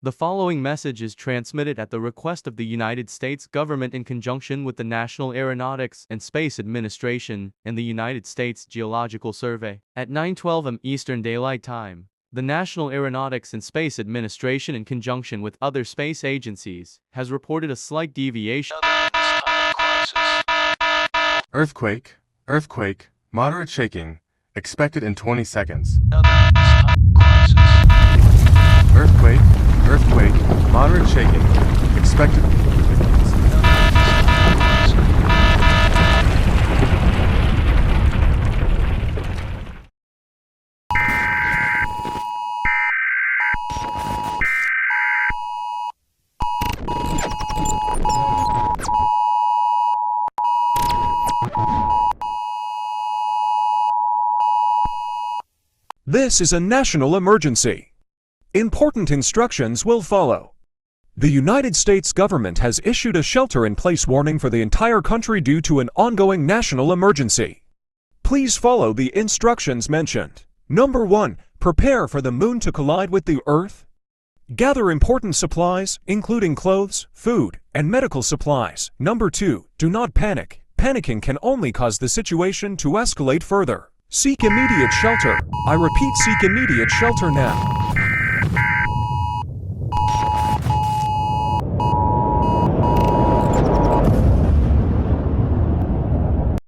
The following message is transmitted at the request of the United States government in conjunction with the National Aeronautics and Space Administration and the United States Geological Survey. At 9:12 am Eastern Daylight Time, the National Aeronautics and Space Administration, in conjunction with other space agencies, has reported a slight deviation. Earthquake, moderate shaking, expected in 20 seconds. Earthquake, moderate shaking, expected. This is a national emergency. Important instructions will follow. The United States government has issued a shelter-in-place warning for the entire country due to an ongoing national emergency. Please follow the instructions mentioned. Number 1. Prepare for the moon to collide with the Earth. Gather important supplies, including clothes, food, and medical supplies. Number 2. Do not panic. Panicking can only cause the situation to escalate further. Seek immediate shelter. I repeat, seek immediate shelter now.